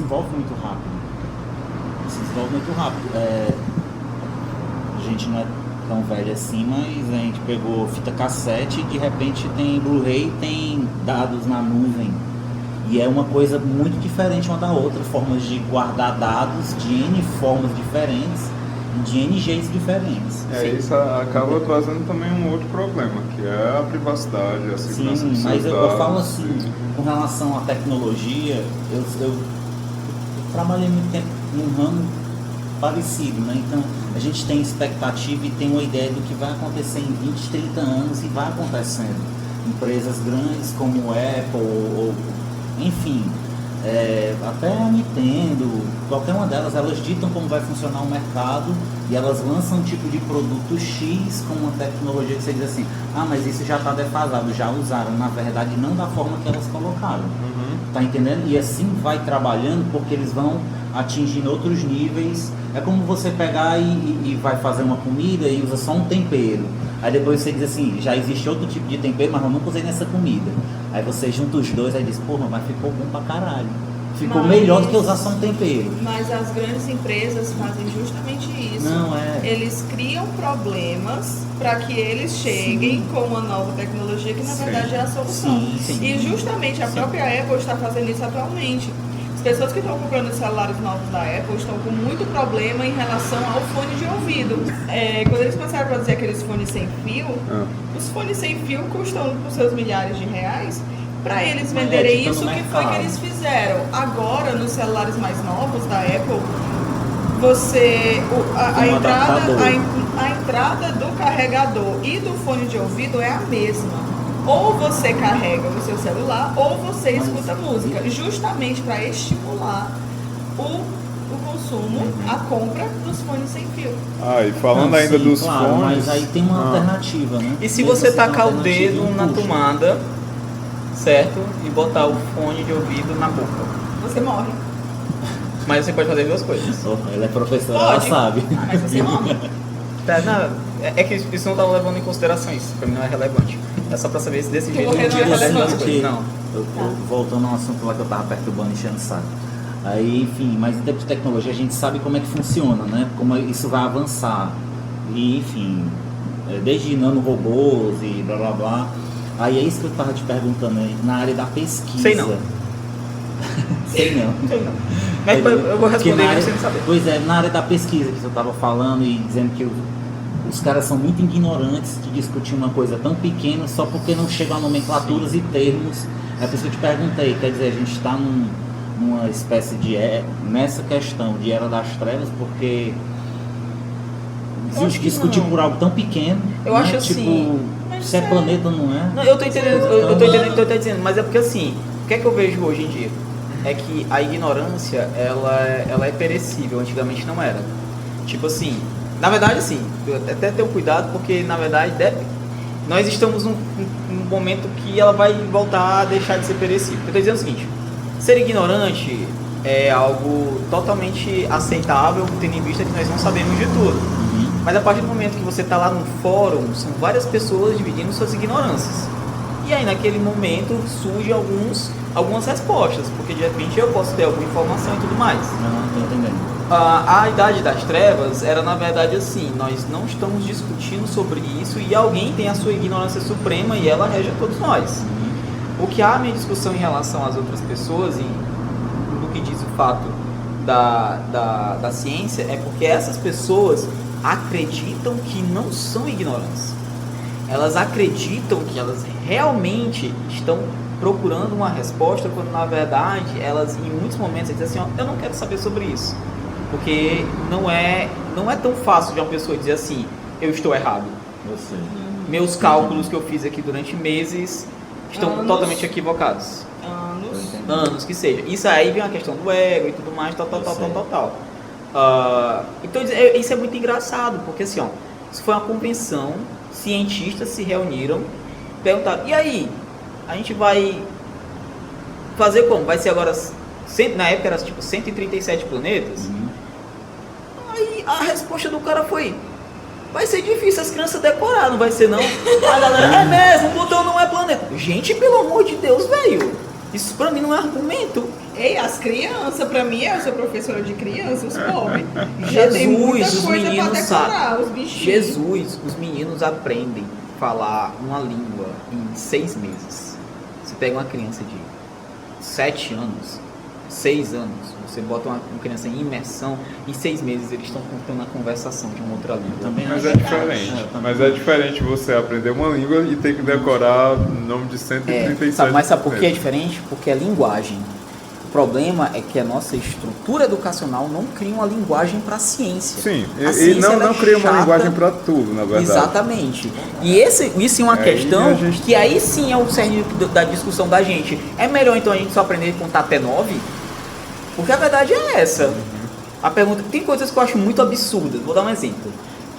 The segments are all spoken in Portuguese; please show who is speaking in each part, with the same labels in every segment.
Speaker 1: desenvolve muito rápido. A gente não é tão velho assim, mas a gente pegou fita cassete e de repente tem Blu-ray, tem dados na nuvem. E é uma coisa muito diferente uma da outra, formas de guardar dados de N formas diferentes, de N jeitos diferentes.
Speaker 2: Isso acaba trazendo também um outro problema, que é a privacidade, a segurança dos seus
Speaker 1: mas eu
Speaker 2: dados.
Speaker 1: falo assim, com relação à tecnologia, eu trabalhei muito tempo num ramo parecido, né? Então a gente tem expectativa e tem uma ideia do que vai acontecer em 20, 30 anos e vai acontecendo. Empresas grandes como Apple, ou enfim, até a Nintendo, qualquer uma delas, elas ditam como vai funcionar o mercado e elas lançam um tipo de produto X com uma tecnologia que você diz assim, mas isso já está defasado, já usaram, na verdade não da forma que elas colocaram. Tá entendendo? E assim vai trabalhando porque eles vão atingindo outros níveis. É como você pegar e vai fazer uma comida e usa só um tempero. Aí depois você diz assim, já existe outro tipo de tempero, mas eu nunca usei nessa comida. Aí você junta os dois e diz, porra, mas ficou bom pra caralho. Ficou melhor do que usar só um tempero.
Speaker 3: Mas as grandes empresas fazem justamente isso. Eles criam problemas para que eles cheguem com uma nova tecnologia que na verdade é a solução. E justamente a própria Apple está fazendo isso atualmente. As pessoas que estão comprando os celulares novos da Apple estão com muito problema em relação ao fone de ouvido. Quando eles começaram a produzir aqueles fones sem fio, os fones sem fio custam por seus milhares de reais. Para eles venderem isso, o que foi que eles fizeram? Agora, nos celulares mais novos da Apple, a entrada do carregador e do fone de ouvido é a mesma. Ou você carrega o seu celular, ou você escuta música, justamente para estimular o consumo, a compra dos fones sem fio.
Speaker 2: E falando ainda dos fones...
Speaker 1: Mas aí tem uma alternativa, né?
Speaker 4: E se você tacar o dedo na tomada, certo? E botar o fone de ouvido na boca?
Speaker 3: Você morre.
Speaker 4: Mas você pode fazer duas coisas.
Speaker 1: Ela é professora, ela sabe.
Speaker 3: Mas você morre.
Speaker 4: É que isso não tá levando em consideração, isso pra mim não é relevante. É só pra saber se desse jeito não tinha
Speaker 3: relevante.
Speaker 4: duas coisas. Não.
Speaker 1: Voltando ao assunto lá que eu tava perturbando, enchendo o saco. Aí, enfim, mas em termos de tecnologia a gente sabe como é que funciona, né? Como isso vai avançar. E, enfim, desde nanorobôs e blá blá blá. Aí é isso que eu tava te perguntando, né? Na área da pesquisa.
Speaker 4: Sei não.
Speaker 1: Sei não.
Speaker 4: Mas eu vou responder sem saber.
Speaker 1: Pois é, na área da pesquisa que você tava falando e dizendo que os caras são muito ignorantes de discutir uma coisa tão pequena só porque não chegam a nomenclaturas e termos. É por isso que eu te perguntei, quer dizer, a gente está numa espécie de nessa questão de era das trevas, porque discutir por algo tão pequeno,
Speaker 4: eu acho assim,
Speaker 1: se é planeta ou não é.
Speaker 4: Não, eu tô entendendo, eu tô entendendo o que tu tá dizendo, mas é porque assim, o que é que eu vejo hoje em dia? É que a ignorância, ela é perecível, antigamente não era. Tipo assim, na verdade assim, eu até tenho cuidado porque na verdade nós estamos num momento que ela vai voltar a deixar de ser perecível. Eu tô dizendo o seguinte, ser ignorante é algo totalmente aceitável, tendo em vista que nós não sabemos de tudo. Mas a partir do momento que você está lá no fórum, são várias pessoas dividindo suas ignorâncias. E aí naquele momento surgem algumas respostas, porque de repente eu posso ter alguma informação e tudo mais.
Speaker 1: Não, tô entendendo.
Speaker 4: A Idade das Trevas era na verdade assim, nós não estamos discutindo sobre isso e alguém tem a sua ignorância suprema e ela rege a todos nós. O que há a minha discussão em relação às outras pessoas e do que diz o fato da ciência é porque essas pessoas acreditam que não são ignorantes. Elas acreditam que elas realmente estão procurando uma resposta, quando na verdade elas em muitos momentos dizem assim, eu não quero saber sobre isso. Porque não é tão fácil de uma pessoa dizer assim, eu estou errado. Meus cálculos que eu fiz aqui durante meses estão totalmente equivocados. Anos que seja. Isso aí vem a questão do ego e tudo mais, tal. Então isso é muito engraçado, porque assim, isso foi uma convenção, cientistas se reuniram, perguntaram, e aí? A gente vai fazer como? Vai ser agora, na época era tipo 137 planetas? Aí a resposta do cara foi, vai ser difícil as crianças decorar, não vai ser não? A galera, é mesmo, Plutão não é planeta. Gente, pelo amor de Deus, velho. Isso pra mim não é argumento.
Speaker 3: Ei, as crianças, pra mim, eu sou professora de crianças, os pobres. Já tem muita
Speaker 4: Jesus, os
Speaker 3: coisa pra
Speaker 4: meninos
Speaker 3: decorar,
Speaker 4: sabem.
Speaker 3: os bichinhos.
Speaker 4: Jesus, os meninos aprendem a falar uma língua em 6 meses. Você pega uma criança de 7 anos, 6 anos, você bota uma criança em imersão, em 6 meses eles estão contando a conversação de uma outra língua.
Speaker 1: Também
Speaker 2: Mas
Speaker 1: acho.
Speaker 2: é diferente. Mas é diferente você aprender uma língua e ter que decorar o nome de 137.
Speaker 4: Mas sabe por que é diferente? Porque é linguagem. O problema é que a nossa estrutura educacional não cria uma linguagem para a ciência.
Speaker 2: Sim,
Speaker 4: A
Speaker 2: e
Speaker 4: ciência, ela
Speaker 2: não
Speaker 4: é
Speaker 2: cria uma
Speaker 4: chata.
Speaker 2: linguagem para tudo, na verdade.
Speaker 4: Exatamente. E isso é uma questão
Speaker 2: a gente-
Speaker 4: que aí sim é o cerne da discussão da gente. É melhor então a gente só aprender a contar até 9? Porque a verdade é essa. A pergunta, tem coisas que eu acho muito absurdas. Vou dar um exemplo.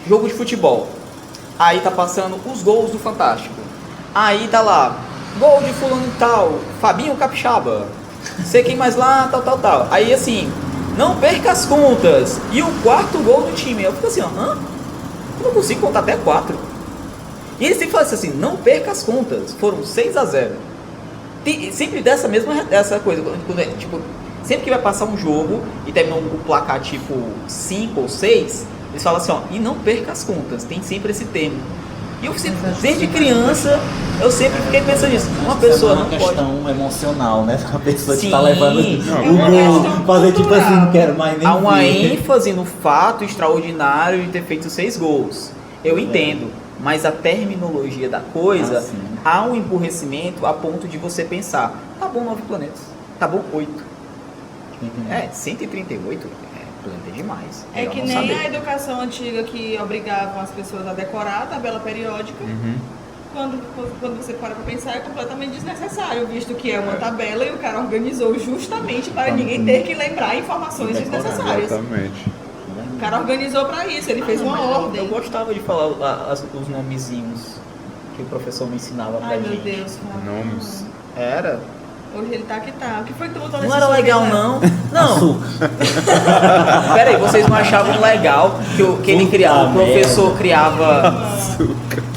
Speaker 4: Jogo de futebol. Aí tá passando os gols do Fantástico. Aí tá lá, gol de fulano e tal, Fabinho Capixaba. Sei quem mais lá, tal. Aí assim, não perca as contas. E o 4º gol do time. Eu fico assim, ó, hã? Eu não consigo contar até 4. E eles sempre falam assim, não perca as contas. Foram 6-0. Sempre essa coisa, tipo, sempre que vai passar um jogo e termina o placar tipo 5 ou 6, eles falam assim, ó, e não perca as contas. Tem sempre esse termo. E eu sempre, desde criança, eu sempre fiquei pensando nisso. Uma pessoa não
Speaker 1: uma
Speaker 4: pode...
Speaker 1: questão emocional, né? A pessoa que
Speaker 4: Sim.
Speaker 1: tá levando
Speaker 3: É
Speaker 1: o
Speaker 3: uma
Speaker 1: gol,
Speaker 3: questão
Speaker 1: fazer tipo assim, não quero mais nem
Speaker 4: Há uma
Speaker 1: ver.
Speaker 4: ênfase no fato extraordinário de ter feito 6 gols. Eu entendo. Mas a terminologia da coisa,
Speaker 1: sim.
Speaker 4: há um emburrecimento a ponto de você pensar, tá bom 9 planetas, tá bom 8. É, 138 planeta demais.
Speaker 3: É
Speaker 4: Melhor
Speaker 3: que
Speaker 4: não
Speaker 3: nem
Speaker 4: saber.
Speaker 3: a educação antiga que obrigava as pessoas a decorar a tabela periódica. Quando você para pra pensar, é completamente desnecessário, visto que é uma tabela e o cara organizou justamente para ninguém ter que lembrar informações
Speaker 1: Decorar,
Speaker 3: desnecessárias.
Speaker 2: Exatamente.
Speaker 3: O cara organizou para isso, ele fez uma ordem.
Speaker 4: Eu gostava de falar os nomezinhos que o professor me ensinava pra
Speaker 3: Ai,
Speaker 4: gente.
Speaker 3: meu Deus. Fábio.
Speaker 2: Nomes.
Speaker 4: Era?
Speaker 3: Hoje ele tá que tá. O que foi que tu botou
Speaker 4: Não
Speaker 3: nesse
Speaker 4: era legal,
Speaker 3: sorvete?
Speaker 4: não. Não.
Speaker 1: Açúcar.
Speaker 4: Pera aí, vocês não achavam legal que ele criava, o professor criava,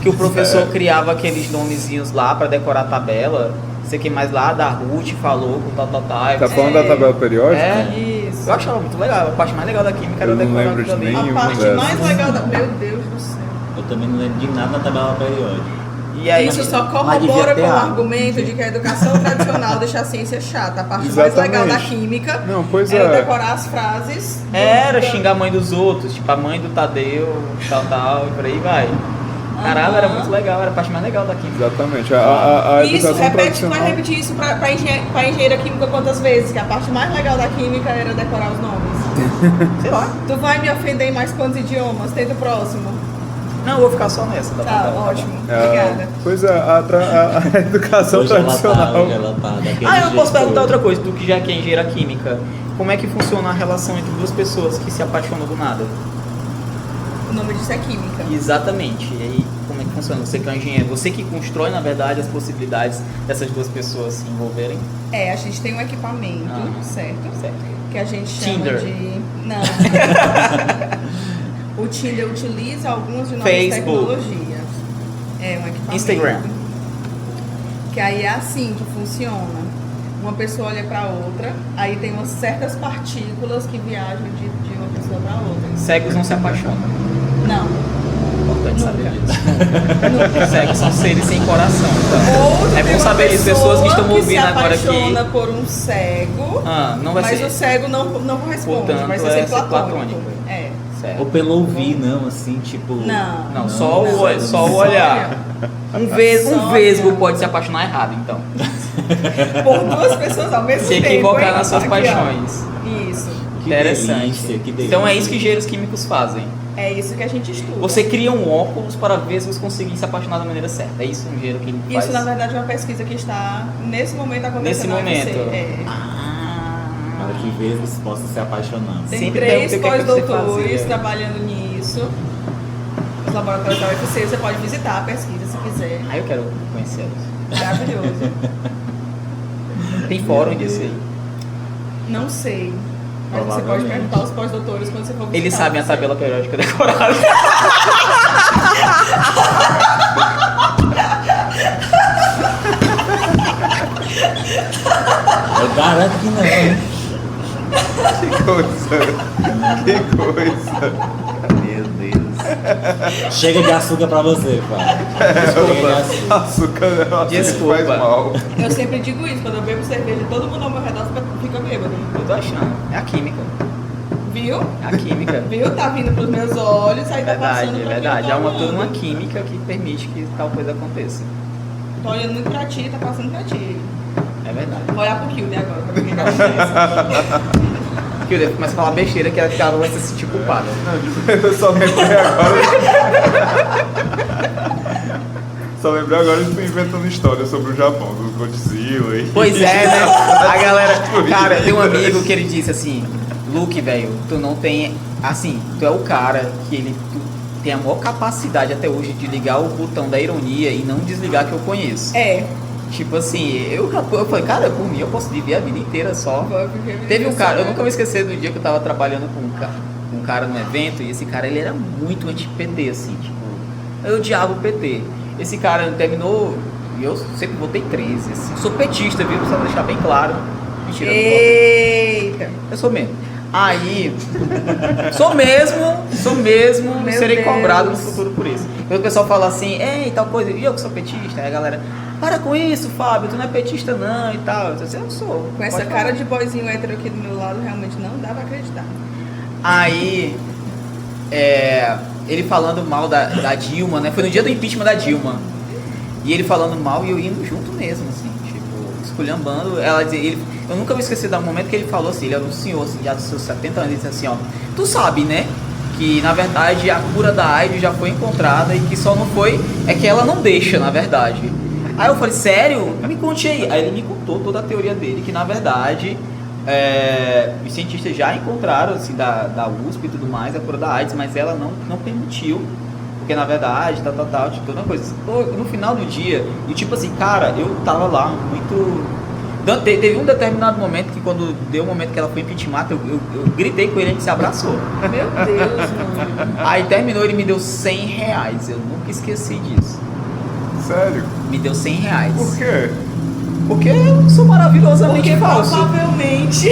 Speaker 4: que o professor criava aqueles nomezinhos lá pra decorar a tabela? Sei que mais lá, da Ruth falou com tal.
Speaker 2: Tá falando da tabela periódica?
Speaker 4: É.
Speaker 3: Isso.
Speaker 4: Eu achava muito legal, a parte mais legal da química era
Speaker 2: Eu não
Speaker 4: decorar
Speaker 2: lembro de
Speaker 4: aquilo ali.
Speaker 2: nenhum.
Speaker 3: A parte
Speaker 2: dessas.
Speaker 3: mais legal da... Meu Deus do céu.
Speaker 1: Eu também não lembro de nada da tabela periódica.
Speaker 4: E aí,
Speaker 3: Isso só
Speaker 1: mas devia
Speaker 3: corrobora
Speaker 1: ter
Speaker 3: com o
Speaker 1: água.
Speaker 3: argumento de que a educação tradicional deixa a ciência chata. A parte mais legal da
Speaker 2: Exatamente.
Speaker 3: química
Speaker 2: Não, pois
Speaker 3: era
Speaker 2: é.
Speaker 3: decorar as frases.
Speaker 4: era xingar a mãe dos outros, tipo a mãe do Tadeu, tal, e por aí vai. Caralho, era muito legal, era a parte mais legal da química.
Speaker 2: Exatamente. A
Speaker 3: Isso,
Speaker 2: educação
Speaker 3: repete, tu
Speaker 2: tradicional.
Speaker 3: vai repetir isso pra engenheira química quantas vezes? Que a parte mais legal da química era decorar os nomes.
Speaker 4: Sei lá.
Speaker 3: Tu vai me ofender em mais quantos idiomas? Tenta o próximo.
Speaker 4: Não, eu vou ficar só nessa.
Speaker 3: Tá, ótimo.
Speaker 2: É,
Speaker 3: Obrigada.
Speaker 2: pois é, a educação
Speaker 1: Hoje ela tá,
Speaker 2: tradicional.
Speaker 1: hoje ela tá daquele
Speaker 4: Ah, eu
Speaker 1: jeito
Speaker 4: posso perguntar
Speaker 1: todo.
Speaker 4: outra coisa, tu que já que é engenheira química. Como é que funciona a relação entre duas pessoas que se apaixonam do nada?
Speaker 3: O nome disso é química.
Speaker 4: Exatamente. E aí, como é que funciona? Você que é um engenheiro, você que constrói, na verdade, as possibilidades dessas duas pessoas se envolverem?
Speaker 3: É, a gente tem um equipamento, certo?
Speaker 4: Certo.
Speaker 3: Que a gente chama
Speaker 4: Tinder.
Speaker 3: de... Não. O Tinder utiliza algumas de nossas
Speaker 4: Facebook.
Speaker 3: tecnologias. É um equipamento.
Speaker 4: Instagram.
Speaker 3: Que aí é assim que funciona. Uma pessoa olha para outra, aí tem umas certas partículas que viajam de uma pessoa para outra.
Speaker 4: Cegos não se apaixonam.
Speaker 3: Não.
Speaker 4: Importante saber
Speaker 3: Nunca.
Speaker 4: disso. Cegos são seres sem coração. Então.
Speaker 3: Ou tu
Speaker 4: É
Speaker 3: tem
Speaker 4: bom
Speaker 3: uma
Speaker 4: saber isso, pessoas que estão ouvindo agora
Speaker 3: se
Speaker 4: aqui.
Speaker 3: apaixona por um cego,
Speaker 4: Não vai
Speaker 3: mas
Speaker 4: ser.
Speaker 3: o cego não corresponde,
Speaker 4: Portanto,
Speaker 3: vai ser
Speaker 4: é
Speaker 3: sempre
Speaker 4: ser
Speaker 3: platônico.
Speaker 4: platônico.
Speaker 3: É.
Speaker 4: Certo.
Speaker 1: Ou pelo ouvir, não, assim, tipo...
Speaker 3: Não.
Speaker 4: Só o olhar. Um
Speaker 3: Só
Speaker 4: vesgo
Speaker 3: olhar.
Speaker 4: pode se apaixonar errado, então.
Speaker 3: Por duas pessoas ao mesmo
Speaker 4: Se
Speaker 3: tempo.
Speaker 4: equivocar
Speaker 3: hein?
Speaker 4: nas suas
Speaker 3: Aqui, ó.
Speaker 4: paixões.
Speaker 3: Isso.
Speaker 1: Que
Speaker 4: Interessante.
Speaker 1: delícia, que delícia.
Speaker 4: Então é isso que engenheiros químicos fazem.
Speaker 3: É isso que a gente estuda.
Speaker 4: Você cria um óculos para vesgos conseguirem se apaixonar da maneira certa. É isso que um engenheiro químico faz?
Speaker 3: Isso, na verdade, é uma pesquisa que está, nesse momento, acontecendo.
Speaker 4: Nesse
Speaker 3: na UFC.
Speaker 4: momento.
Speaker 3: É.
Speaker 1: Para que vezes possa se apaixonar.
Speaker 3: Tem
Speaker 4: Sempre
Speaker 3: 3
Speaker 4: perguntei o que é que você
Speaker 3: pós-doutores
Speaker 4: fazia.
Speaker 3: trabalhando nisso. Os laboratórios da UFC, você pode visitar a pesquisa se quiser.
Speaker 4: Ah, eu quero conhecê-los.
Speaker 3: Maravilhoso.
Speaker 4: Tem fórum disso aí.
Speaker 3: Não sei. Mas você pode
Speaker 1: Provavelmente.
Speaker 3: perguntar aos pós-doutores quando você for visitar.
Speaker 4: Eles sabem a tabela periódica decorada.
Speaker 1: Eu garanto que não.
Speaker 2: Que coisa.
Speaker 4: Meu Deus.
Speaker 1: Chega de açúcar pra você, Fábio. Chega de açúcar.
Speaker 2: Açúcar
Speaker 4: Desculpa.
Speaker 2: faz mal.
Speaker 3: Eu sempre digo isso, quando eu bebo cerveja, todo mundo ao meu redor fica bêbado.
Speaker 4: Eu tô achando. É a química.
Speaker 3: Viu?
Speaker 4: É a química.
Speaker 3: Viu? Tá vindo pros meus olhos, aí tá
Speaker 4: Verdade,
Speaker 3: passando
Speaker 4: é
Speaker 3: pra
Speaker 4: verdade.
Speaker 3: mim,
Speaker 4: Há
Speaker 3: tô
Speaker 4: toda uma
Speaker 3: olhando.
Speaker 4: química que permite que tal coisa aconteça.
Speaker 3: Tô olhando muito pra ti, tá passando pra ti.
Speaker 4: É verdade.
Speaker 3: Vou olhar pro Kilder agora, pra ver o que acontece.
Speaker 4: Que eu devo começar a falar besteira que ela vai se sentir culpada.
Speaker 2: Eu só lembrei agora. Só lembrei agora de tu inventando histórias sobre o Japão, do Godzilla e.
Speaker 4: Pois é, né? A galera. Cara, tem um amigo que ele disse assim: Luke, velho, tu não tem. Assim, tu é o cara que tu tem a maior capacidade até hoje de ligar o botão da ironia e não desligar que eu conheço.
Speaker 3: É.
Speaker 4: Tipo assim, eu falei, cara, por mim eu posso viver a vida inteira só. Teve um cara, eu nunca vou esquecer do dia que eu tava trabalhando com um cara num evento, e esse cara ele era muito anti-PT, assim, tipo, eu odiava o PT. Esse cara terminou, e eu sempre votei 13, assim, sou petista, viu? Precisa deixar bem claro. Mentira, eu não voto.
Speaker 3: Eita.
Speaker 4: Eu sou mesmo. Aí, sou mesmo,
Speaker 3: Meu
Speaker 4: serei
Speaker 3: Deus.
Speaker 4: cobrado no futuro por isso. Quando o pessoal fala assim, ei, tal coisa, e eu que sou petista, aí a galera, para com isso, Fábio, tu não é petista não e tal. Eu disse, eu sou.
Speaker 3: Com essa
Speaker 4: pode
Speaker 3: cara
Speaker 4: falar.
Speaker 3: de boyzinho hétero aqui do meu lado, realmente não dá pra acreditar.
Speaker 4: Aí, ele falando mal da Dilma, né? Foi no dia do impeachment da Dilma. E ele falando mal e eu indo junto mesmo, assim, tipo, esculhambando. Ela dizia, eu nunca vou esquecer do momento que ele falou assim, ele era um senhor, assim, já dos seus 70 anos, ele disse assim, ó, tu sabe, né? Que na verdade a cura da AIDS já foi encontrada e que só não foi, é que ela não deixa, na verdade. Aí eu falei, sério? Me conte aí. Aí ele me contou toda a teoria dele, que na verdade os cientistas já encontraram, assim, da USP e tudo mais, a cura da AIDS, mas ela não permitiu. Porque na verdade, tal, tipo, toda uma coisa. No final do dia, e tipo assim, cara, eu tava lá muito. Teve um determinado momento que quando deu o momento que ela foi impeachmentada, eu gritei com ele e a gente se abraçou.
Speaker 3: Meu Deus, mano.
Speaker 4: Aí terminou, ele me deu R$100. Eu nunca esqueci disso.
Speaker 2: Sério?
Speaker 4: Me deu R$100.
Speaker 2: Por quê?
Speaker 4: Porque eu sou maravilhosamente
Speaker 3: Porque
Speaker 4: falso.
Speaker 3: provavelmente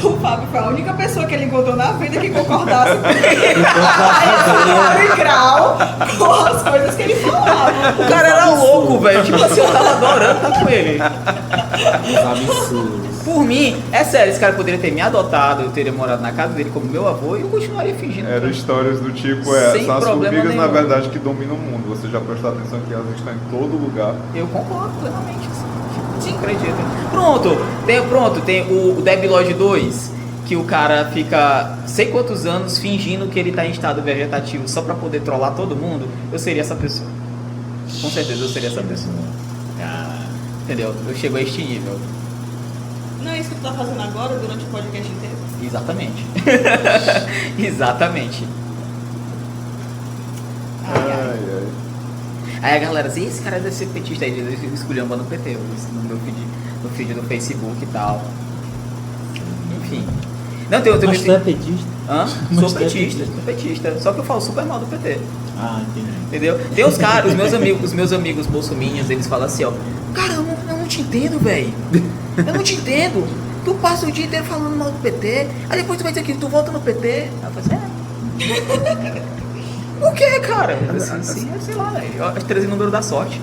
Speaker 3: o Fábio foi a única pessoa que ele encontrou na vida que concordasse com ele. Aí, grau com as coisas que ele falava.
Speaker 4: O cara era louco, velho. Tipo assim, eu tava adorando estar com ele.
Speaker 1: Os absurdos.
Speaker 4: Por mim, é sério, esse cara poderia ter me adotado, eu teria morado na casa dele como meu avô e eu continuaria fingindo.
Speaker 2: Eram histórias do tipo,
Speaker 4: Sem
Speaker 2: são as
Speaker 4: problema
Speaker 2: formigas na
Speaker 4: nenhum.
Speaker 2: verdade que dominam o mundo. Você já prestou atenção que elas estão em todo lugar.
Speaker 4: Eu concordo plenamente, assim. Sim, acredito. Pronto, tem o Debiloid 2, que o cara fica sei quantos anos fingindo que ele tá em estado vegetativo só pra poder trollar todo mundo. Eu seria essa pessoa. Com certeza eu seria essa pessoa. Entendeu? Eu chego a este nível.
Speaker 3: Não é isso que tu tá fazendo agora durante o podcast inteiro?
Speaker 4: Exatamente. Exatamente.
Speaker 2: Ai.
Speaker 4: Aí a galera assim, esse cara deve ser petista aí, ele fica esculhambando o PT, no meu feed do Facebook e tal. Enfim. Não, tem
Speaker 1: Mas tu é petista?
Speaker 4: Hã?
Speaker 1: Mas
Speaker 4: Sou
Speaker 1: tu é
Speaker 4: petista, sou petista. Só que eu falo super mal do PT.
Speaker 1: Ah, entendi.
Speaker 4: Entendeu? Tem os caras, os meus amigos bolsominions, eles falam assim, ó, cara, eu não te entendo, velho. Eu não te entendo. Tu passa o dia inteiro falando mal do PT, aí depois tu vai dizer que tu volta no PT. Aí eu falo assim, o que, cara? Eu falei assim, sei lá, velho. As 13 número da sorte.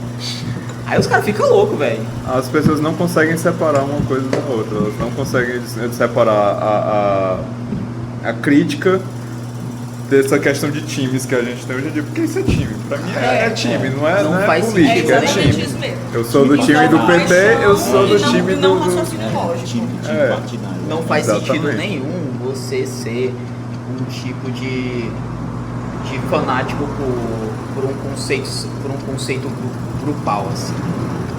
Speaker 4: Aí os caras ficam loucos, velho.
Speaker 2: As pessoas não conseguem separar uma coisa da outra. Elas não conseguem separar a crítica dessa questão de times que a gente tem hoje em dia. Porque isso é time. Pra mim é time, não é
Speaker 4: faz
Speaker 2: política, é
Speaker 3: exatamente
Speaker 2: time.
Speaker 3: isso mesmo.
Speaker 2: Eu sou do time do PT, eu sou do time
Speaker 3: não
Speaker 2: do...
Speaker 3: raciocínio lógico.
Speaker 1: Time
Speaker 2: É.
Speaker 1: partidário.
Speaker 4: Não faz
Speaker 2: Exatamente.
Speaker 4: sentido nenhum você ser um tipo de fanático por um conceito grupal, assim.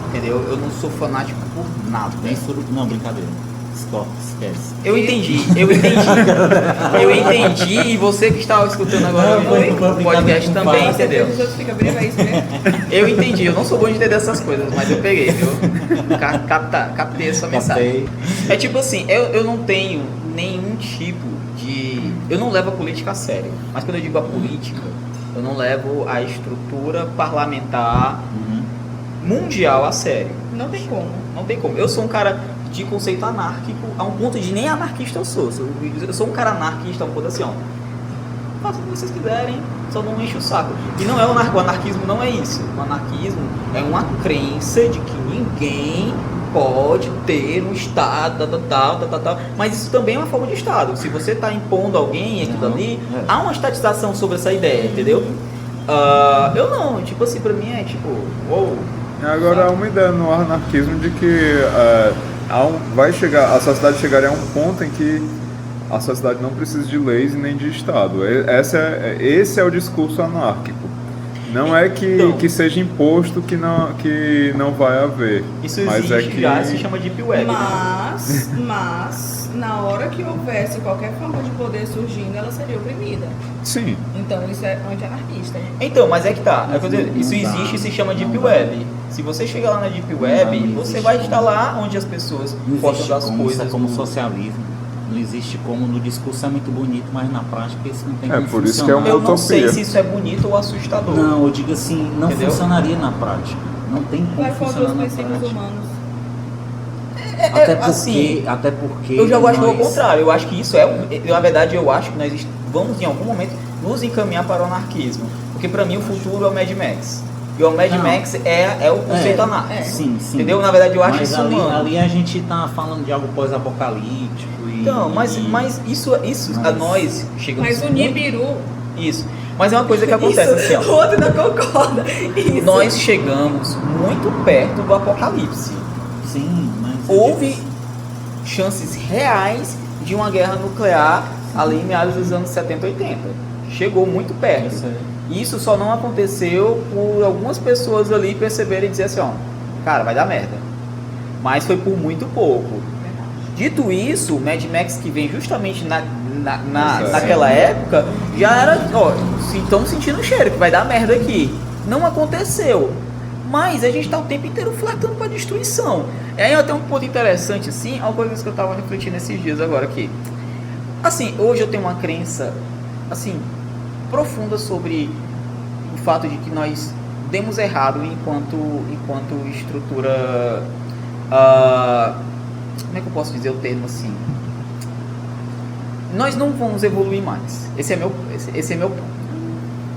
Speaker 4: Entendeu? Eu não sou fanático por nada.
Speaker 1: Nem sobre... Não, brincadeira. Esquece.
Speaker 4: Eu entendi e você que está escutando agora o podcast também, entendeu?
Speaker 3: Os outros ficam bem, é isso mesmo.
Speaker 4: Eu entendi, eu não sou bom de entender essas coisas, mas eu peguei, viu? Captei a sua mensagem. É tipo assim, eu não tenho nenhum tipo de... Eu não levo a política a sério, mas quando eu digo a política, eu não levo a estrutura parlamentar mundial a sério.
Speaker 3: Não tem como.
Speaker 4: Não tem como. Eu sou um cara de conceito anárquico, a um ponto de nem anarquista eu sou. Eu sou um cara anarquista a um ponto assim, ó. Façam o que vocês quiserem, só não enche o saco. E não é o anarquismo não é isso. O anarquismo é uma crença de que ninguém pode ter um Estado, tal. Mas isso também é uma forma de Estado. Se você está impondo alguém aquilo ali, há uma estatização sobre essa ideia, entendeu? Eu não, tipo assim, pra mim é tipo, uou.
Speaker 2: Agora há uma ideia no anarquismo de que a sociedade chegaria a um ponto em que a sociedade não precisa de leis e nem de Estado. Esse é o discurso anárquico. Não é que seja imposto que não vai haver.
Speaker 4: Isso existe, já se chama Deep Web.
Speaker 3: Mas, na hora que houvesse qualquer forma de poder surgindo, ela seria oprimida.
Speaker 2: Sim.
Speaker 3: Então isso é anti-anarquista.
Speaker 4: Então, mas é que tá. Isso existe e se chama Deep Web. Se você chegar lá na Deep Web, você vai estar lá onde as pessoas postam as coisas.
Speaker 1: Isso é como socialismo. Não existe como, no discurso é muito bonito, mas na prática isso não tem como
Speaker 2: por isso
Speaker 1: funcionar.
Speaker 2: que é uma
Speaker 4: Eu não sei
Speaker 2: utopia.
Speaker 4: se isso é bonito ou assustador.
Speaker 1: Não, eu digo assim, não
Speaker 4: Entendeu?
Speaker 1: funcionaria na prática. Não tem como
Speaker 3: Vai contra
Speaker 1: funcionar
Speaker 3: os
Speaker 1: na
Speaker 3: princípios
Speaker 1: prática.
Speaker 3: humanos.
Speaker 1: Até porque
Speaker 4: Eu já acho
Speaker 1: nós-
Speaker 4: o contrário. Eu acho que isso na verdade, eu acho que nós vamos em algum momento nos encaminhar para o anarquismo. Porque pra mim o futuro é o Mad Max. E o Mad Max é o conceito anárquico.
Speaker 1: Sim.
Speaker 4: Entendeu? Na verdade, eu acho
Speaker 1: Mas
Speaker 4: isso
Speaker 1: ali,
Speaker 4: humano.
Speaker 1: ali a gente tá falando de algo pós-apocalíptico.
Speaker 4: Então, mas isso a nós chegamos.
Speaker 3: Mas o Nibiru.
Speaker 4: Isso. Mas é uma coisa que acontece assim,
Speaker 3: O
Speaker 4: ó.
Speaker 3: outro não concorda. Isso.
Speaker 4: Nós chegamos muito perto do apocalipse.
Speaker 1: Sim, mas
Speaker 4: Houve chances reais de uma guerra nuclear ali em meados dos anos 70, 80. Chegou muito perto.
Speaker 1: Isso aí.
Speaker 4: Isso só não aconteceu por algumas pessoas ali perceberem e dizer assim, ó, cara, vai dar merda. Mas foi por muito pouco. Dito isso, o Mad Max que vem justamente naquela época, já era, ó, estão sentindo o cheiro, que vai dar merda aqui. Não aconteceu. Mas a gente tá o tempo inteiro flertando pra destruição. E aí até um ponto interessante, assim, uma coisa que eu tava refletindo esses dias agora aqui. Assim, hoje eu tenho uma crença, assim, profunda sobre o fato de que nós demos errado enquanto estrutura... como é que eu posso dizer o termo assim? Nós não vamos evoluir mais. Esse é meu ponto.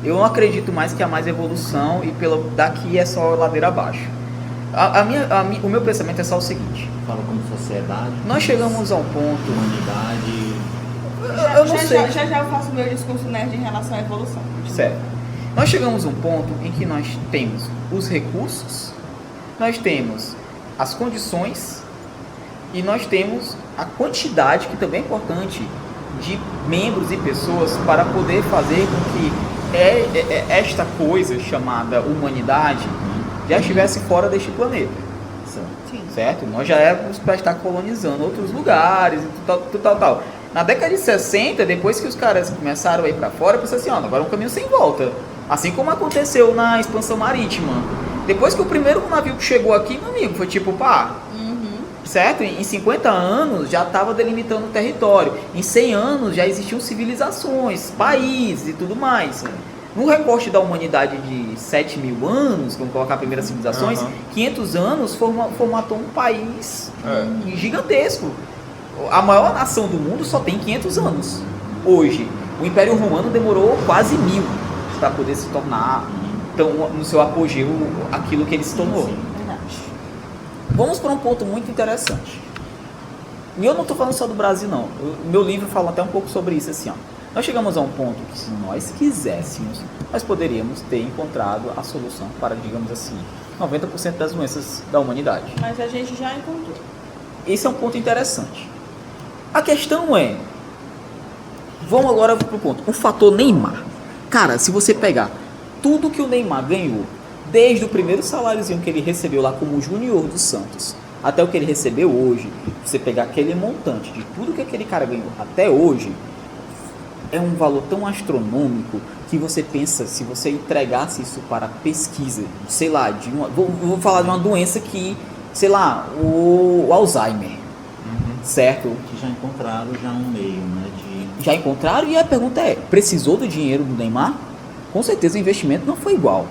Speaker 4: Eu não acredito mais que há mais evolução e daqui é só ladeira abaixo. O meu pensamento é só o seguinte.
Speaker 1: Fala como sociedade.
Speaker 4: Nós chegamos a um ponto...
Speaker 1: Humanidade.
Speaker 4: Eu não sei.
Speaker 3: Já eu faço meu discurso nerd em relação à evolução.
Speaker 4: Certo. Nós chegamos a um ponto em que nós temos os recursos, nós temos as condições e nós temos a quantidade, que também é importante, de membros e pessoas para poder fazer com que esta coisa chamada humanidade já estivesse fora deste planeta.
Speaker 3: Sim.
Speaker 4: Certo? Nós já éramos para estar colonizando outros lugares e tal. Na década de 60, depois que os caras começaram a ir para fora, eu pensei assim, ó, agora é um caminho sem volta. Assim como aconteceu na expansão marítima. Depois que o primeiro navio que chegou aqui, meu amigo, foi tipo, pá, certo? Em 50 anos já estava delimitando o território. Em 100 anos já existiam civilizações, países e tudo mais. No recorte da humanidade de 7 mil anos, vamos colocar as primeiras civilizações, 500 anos formatou um país gigantesco. A maior nação do mundo só tem 500 anos. Hoje, o Império Romano demorou quase 1000 para poder se tornar, então, no seu apogeu, aquilo que ele se tornou.
Speaker 3: Verdade.
Speaker 4: Vamos para um ponto muito interessante. E eu não estou falando só do Brasil, não. Meu livro fala até um pouco sobre isso, assim, ó. Nós chegamos a um ponto que, se nós quiséssemos, nós poderíamos ter encontrado a solução para, digamos assim, 90% das doenças da humanidade.
Speaker 3: Mas a gente já encontrou.
Speaker 4: Esse é um ponto interessante. A questão é, vamos agora para o ponto, o fator Neymar. Cara, se você pegar tudo que o Neymar ganhou, desde o primeiro saláriozinho que ele recebeu lá como júnior do Santos, até o que ele recebeu hoje, você pegar aquele montante de tudo que aquele cara ganhou até hoje, é um valor tão astronômico que você pensa, se você entregasse isso para pesquisa, sei lá, vou falar de uma doença que, sei lá, o Alzheimer, certo?
Speaker 1: Que já encontraram já um meio, né?
Speaker 4: Já encontraram, e a pergunta é, precisou do dinheiro do Neymar? Com certeza o investimento não foi igual.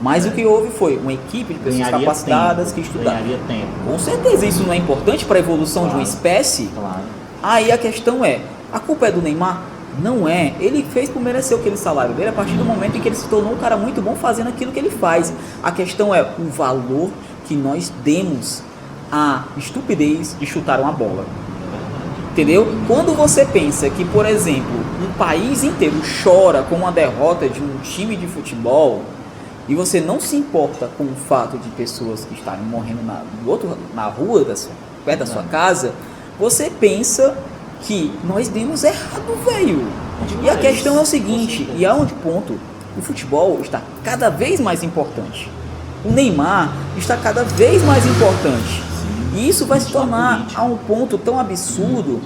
Speaker 4: Mas o que houve foi uma equipe de pessoas capacitadas que estudaram.
Speaker 1: Tempo.
Speaker 4: Com certeza isso não é importante para a evolução de uma espécie?
Speaker 1: Claro.
Speaker 4: Aí a questão é, a culpa é do Neymar? Não é. Ele fez por merecer aquele salário dele a partir do momento em que ele se tornou um cara muito bom fazendo aquilo que ele faz. A questão é o valor que nós demos à estupidez de chutar uma bola. Entendeu? Quando você pensa que, por exemplo, um país inteiro chora com uma derrota de um time de futebol e você não se importa com o fato de pessoas que estarem morrendo na rua, perto da sua casa, você pensa que nós demos errado, velho. E a questão é o seguinte, e aonde ponto? O futebol está cada vez mais importante. O Neymar está cada vez mais importante. E isso vai se tornar a um ponto tão absurdo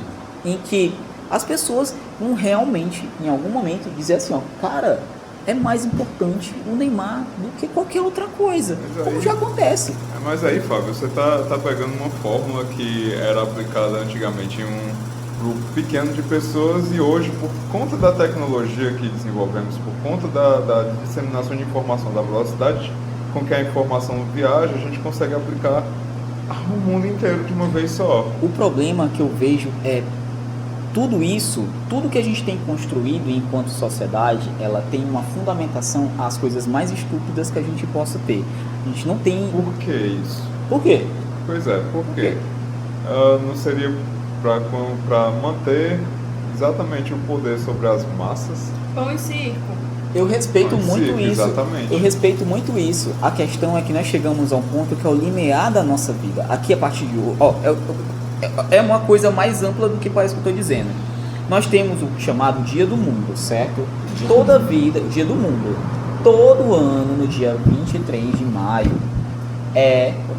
Speaker 4: em que as pessoas vão realmente, em algum momento, dizer assim, ó, cara, é mais importante o Neymar do que qualquer outra coisa, como já acontece.
Speaker 2: Mas aí, Fábio, você tá pegando uma fórmula que era aplicada antigamente em um grupo pequeno de pessoas e hoje, por conta da tecnologia que desenvolvemos, por conta da disseminação de informação, da velocidade com que a informação viaja, a gente consegue aplicar o mundo inteiro de uma vez só.
Speaker 4: O problema que eu vejo é tudo isso, tudo que a gente tem construído enquanto sociedade, ela tem uma fundamentação às coisas mais estúpidas que a gente possa ter. A gente não tem...
Speaker 2: Por que isso?
Speaker 4: Por quê?
Speaker 2: Pois é, por quê? Não seria para manter exatamente o poder sobre as massas?
Speaker 3: Pão e circo.
Speaker 4: Eu respeito muito isso.
Speaker 2: Exatamente.
Speaker 4: Eu respeito muito isso. A questão é que nós chegamos a um ponto que é o limiar da nossa vida. Aqui, a partir de hoje... é uma coisa mais ampla do que parece que eu estou dizendo. Nós temos o chamado Dia do Mundo, certo? Toda vida, o Dia do Mundo, todo ano, no dia 23 de maio,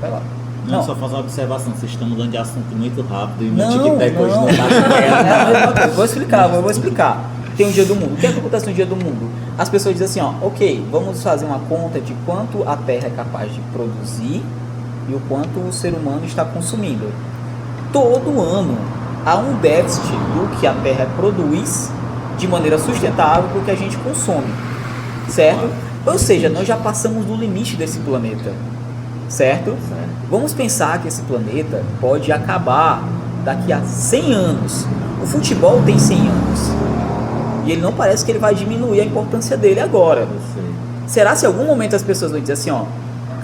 Speaker 4: vai lá.
Speaker 1: Não, só fazer uma observação, vocês estão mudando de assunto muito rápido e
Speaker 4: não,
Speaker 1: meu TikTok hoje não tá
Speaker 4: vou explicar. Tem o Dia do Mundo. O que acontece no Dia do Mundo? As pessoas dizem assim, ó, ok, vamos fazer uma conta de quanto a Terra é capaz de produzir e o quanto o ser humano está consumindo. Todo ano há um déficit do que a Terra produz de maneira sustentável para o que a gente consome, certo? Ou seja, nós já passamos do limite desse planeta, certo? Vamos pensar que esse planeta pode acabar daqui a 100 anos. O futebol tem 100 anos e ele não parece que ele vai diminuir a importância dele agora. Será se em algum momento as pessoas vão dizer assim, ó,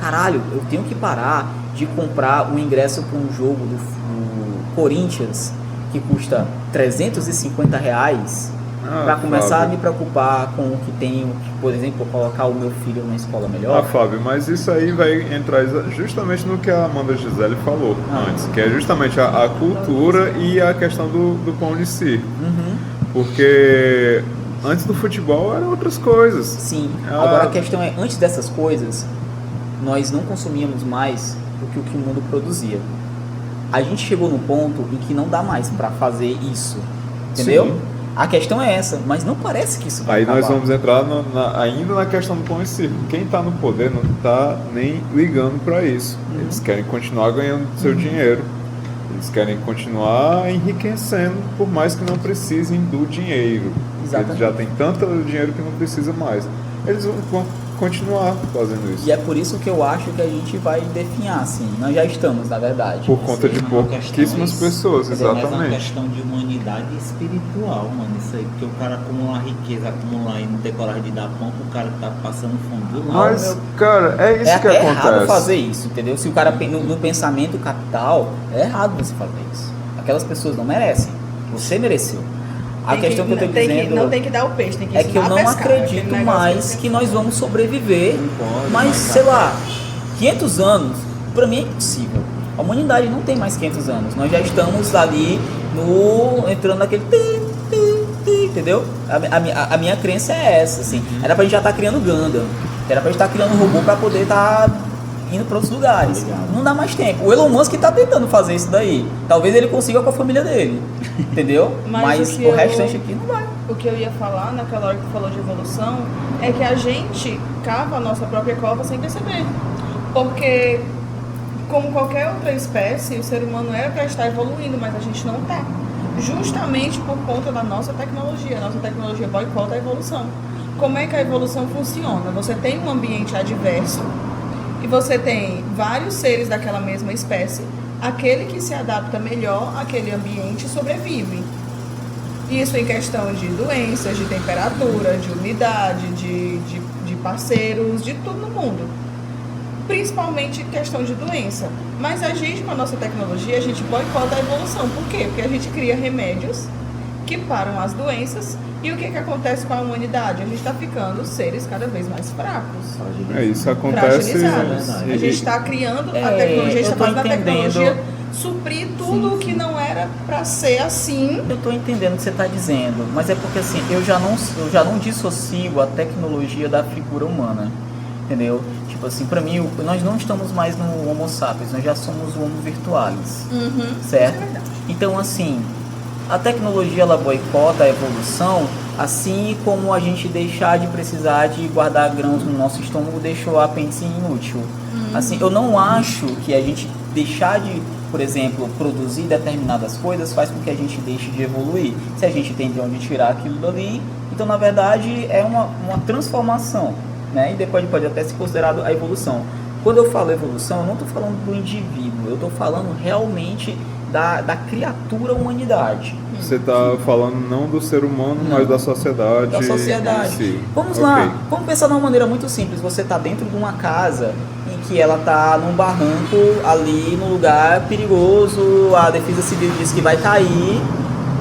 Speaker 4: caralho, eu tenho que parar de comprar um ingresso para um jogo do Corinthians que custa R$350 para começar
Speaker 2: Fábio,
Speaker 4: a me preocupar com o que tenho, por exemplo, colocar o meu filho numa escola melhor?
Speaker 2: Fábio, mas isso aí vai entrar justamente no que a Amanda Gisele falou antes, que é justamente a cultura e a questão do pão de circo. Porque antes do futebol eram outras coisas.
Speaker 4: Sim, agora a questão é, antes dessas coisas, nós não consumíamos mais do que o que o mundo produzia. A gente chegou num ponto em que não dá mais para fazer isso, entendeu? Sim. A questão é essa, mas não parece que isso vai
Speaker 2: aí
Speaker 4: acabar.
Speaker 2: Nós vamos entrar ainda na questão do pão e circo. Quem está no poder não está nem ligando para isso. Eles querem continuar ganhando seu dinheiro. Eles querem continuar enriquecendo, por mais que não precisem do dinheiro. Exatamente. Eles já têm tanto dinheiro que não precisa mais. Eles vão continuar fazendo isso.
Speaker 4: E é por isso que eu acho que a gente vai definhar, assim. Nós já estamos, na verdade.
Speaker 2: Por conta de pouquíssimas pessoas, exatamente.
Speaker 1: Mas é uma questão de humanidade espiritual, mano. Isso aí, porque o cara acumula riqueza, acumular e não ter coragem de dar pão pro cara que tá passando fome do lado.
Speaker 2: Mas, cara, é isso que acontece. É
Speaker 4: errado fazer isso, entendeu? Se o cara, no pensamento capital, é errado você fazer isso. Aquelas pessoas não merecem. Você mereceu. A questão que eu tô dizendo
Speaker 3: não tem que dar o peixe, tem que
Speaker 4: é que eu não acredito mais que nós vamos sobreviver, mas sei lá, 500 anos, pra mim é impossível. A humanidade não tem mais 500 anos, nós já estamos ali entrando naquele entendeu? A minha crença é essa, assim. Era pra gente já estar criando Gundam, era pra gente estar criando robô pra poder estar indo para outros lugares. Não dá mais tempo. O Elon Musk tá tentando fazer isso daí. Talvez ele consiga com a família dele. Entendeu? Mas o restante aqui não vai.
Speaker 3: O que eu ia falar naquela hora que tu falou de evolução é que a gente cava a nossa própria cova sem perceber. Porque, como qualquer outra espécie, o ser humano era para estar evoluindo, mas a gente não está. Justamente por conta da nossa tecnologia. A nossa tecnologia boicota a evolução. como é que a evolução funciona. Você tem um ambiente adverso e você tem vários seres daquela mesma espécie. Aquele que se adapta melhor àquele ambiente sobrevive. Isso em questão de doenças, de temperatura, de umidade, de parceiros, de tudo no mundo. Principalmente questão de doença. Mas a gente, com a nossa tecnologia, a gente boicota a evolução. Por quê? Porque a gente cria remédios que param as doenças. E o que acontece com a humanidade? A gente está ficando seres cada vez mais fracos.
Speaker 2: Isso acontece.
Speaker 3: A gente está criando a tecnologia, a gente está fazendo a tecnologia suprir tudo o que não era para ser assim.
Speaker 4: Eu estou entendendo o que você está dizendo, mas é porque assim, eu já não dissocio a tecnologia da figura humana, entendeu? Tipo assim, para mim, nós não estamos mais no Homo sapiens, nós já somos o Homo virtualis, certo?
Speaker 3: Isso é verdade.
Speaker 4: Então assim, a tecnologia ela boicota a evolução, assim como a gente deixar de precisar de guardar grãos no nosso estômago deixou o apêndice inútil. Assim, eu não acho que a gente deixar de, por exemplo, produzir determinadas coisas faz com que a gente deixe de evoluir. Se a gente tem de onde tirar aquilo dali, então na verdade é uma transformação, né? E depois pode até ser considerado a evolução. Quando eu falo evolução, eu não estou falando do indivíduo, eu estou falando realmente da criatura humanidade.
Speaker 2: Você está falando não do ser humano, mas da sociedade.
Speaker 4: Da sociedade.
Speaker 2: Si.
Speaker 4: Vamos lá, vamos pensar de uma maneira muito simples. Você está dentro de uma casa em que ela está num barranco ali, num lugar perigoso, a defesa civil diz que vai cair,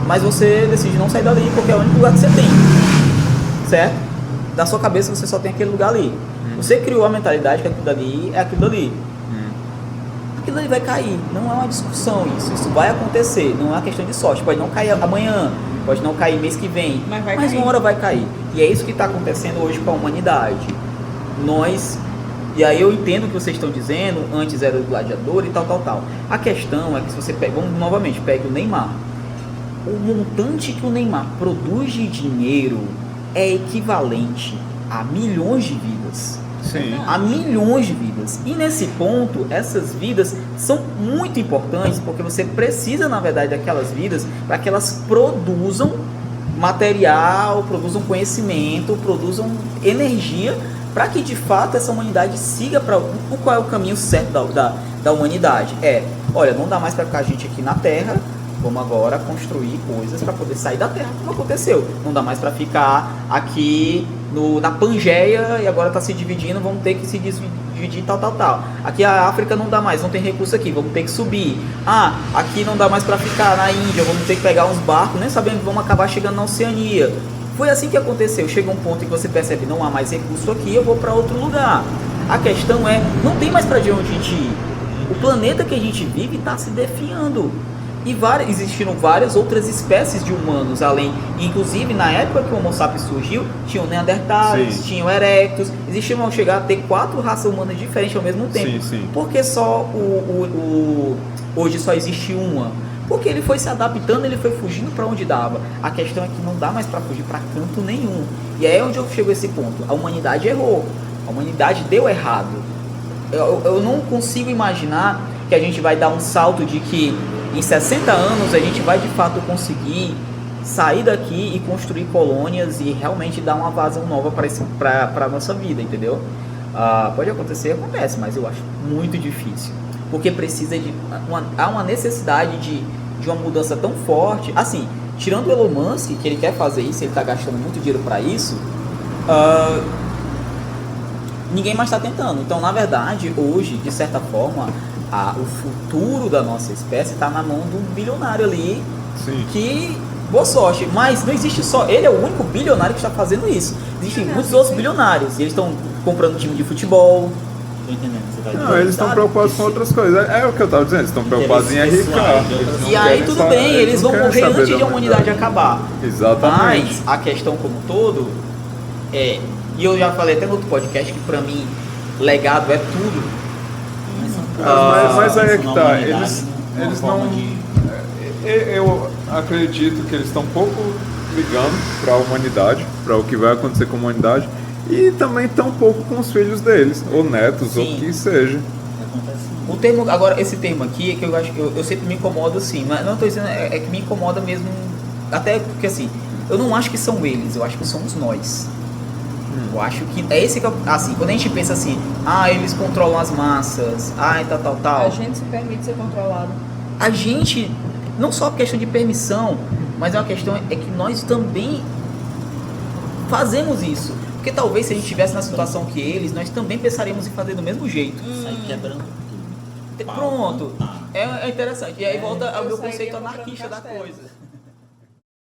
Speaker 4: mas você decide não sair dali porque é o único lugar que você tem, certo? Da sua cabeça você só tem aquele lugar ali. Você criou a mentalidade que aquilo dali é aquilo dali. Aquilo ali vai cair, não é uma discussão isso vai acontecer, não é uma questão de sorte, pode não cair amanhã, pode não cair mês que vem, mas uma hora vai cair. E é isso que está acontecendo hoje com a humanidade. E aí eu entendo o que vocês estão dizendo, antes era o gladiador e tal. A questão é que se você pega, vamos novamente, pegue o Neymar. O montante que o Neymar produz de dinheiro é equivalente a milhões de vidas.
Speaker 2: Sim.
Speaker 4: A milhões de vidas. E nesse ponto, essas vidas são muito importantes, porque você precisa, na verdade, daquelas vidas para que elas produzam material, produzam conhecimento, produzam energia, para que de fato essa humanidade siga para qual é o caminho certo da humanidade. Olha, não dá mais para ficar a gente aqui na Terra, vamos agora construir coisas para poder sair da Terra, como aconteceu. Não dá mais para ficar aqui na Pangeia e agora está se dividindo, vamos ter que se dividir tal. Aqui a África não dá mais, não tem recurso aqui, vamos ter que subir. Aqui não dá mais para ficar na Índia, vamos ter que pegar uns barcos, nem sabendo que vamos acabar chegando na Oceania. Foi assim que aconteceu. Chega um ponto em que você percebe, não há mais recurso aqui, eu vou para outro lugar. A questão é, não tem mais para onde a gente ir. O planeta que a gente vive está se definhando. E existiram várias outras espécies de humanos, inclusive na época que o Homo sapiens surgiu, tinham Neandertais, tinham Erectus, existiam chegar a ter 4 raças humanas diferentes ao mesmo tempo.
Speaker 2: Sim.
Speaker 4: Porque só hoje só existe uma? Porque ele foi se adaptando, ele foi fugindo para onde dava. A questão é que não dá mais para fugir para canto nenhum. E é onde eu chego a esse ponto. A humanidade errou, a humanidade deu errado. Eu não consigo imaginar que a gente vai dar um salto de que em 60 anos a gente vai de fato conseguir sair daqui e construir colônias e realmente dar uma vazão nova para a nossa vida, entendeu? Pode acontecer, acontece, mas eu acho muito difícil. Porque precisa há uma necessidade de uma mudança tão forte. Assim, tirando o Elon Musk, que ele quer fazer isso, ele está gastando muito dinheiro para isso, ninguém mais está tentando. Então, na verdade, hoje, de certa forma, o futuro da nossa espécie está na mão do bilionário ali.
Speaker 2: Sim.
Speaker 4: Que, boa sorte, mas não existe só, ele é o único bilionário que está fazendo isso. Existem muitos outros bilionários, e eles estão comprando time de futebol.
Speaker 1: Tô entendendo, você vai
Speaker 2: Não, eles estão preocupados com outras coisas. É o que eu estava dizendo, eles estão preocupados em enriquecer.
Speaker 4: E aí tudo bem, eles vão morrer antes de a humanidade acabar.
Speaker 2: Exatamente.
Speaker 4: Mas a questão como um todo e eu já falei até no outro podcast que pra mim legado é tudo.
Speaker 2: Mas aí é que tá, eles não... Eu acredito que eles estão um pouco ligando para a humanidade, para o que vai acontecer com a humanidade, e também tão um pouco com os filhos deles, ou netos,
Speaker 4: Sim.
Speaker 2: ou o que seja.
Speaker 4: O termo, agora, esse termo aqui, é que eu acho que eu sempre me incomodo assim, mas não estou dizendo, é que me incomoda mesmo, até porque assim, eu não acho que são eles, eu acho que somos nós. Eu acho que é esse que é, assim, quando a gente pensa assim, eles controlam as massas, tal.
Speaker 3: A gente se permite ser controlado.
Speaker 4: A gente, não só a questão de permissão, mas é uma questão é que nós também fazemos isso. Porque talvez se a gente estivesse na situação que eles, nós também pensaríamos em fazer do mesmo jeito.
Speaker 1: Sai quebrando tudo.
Speaker 4: Pronto. É interessante. E aí volta ao meu conceito
Speaker 3: comprando
Speaker 4: anarquista da
Speaker 3: castelo.
Speaker 4: coisa.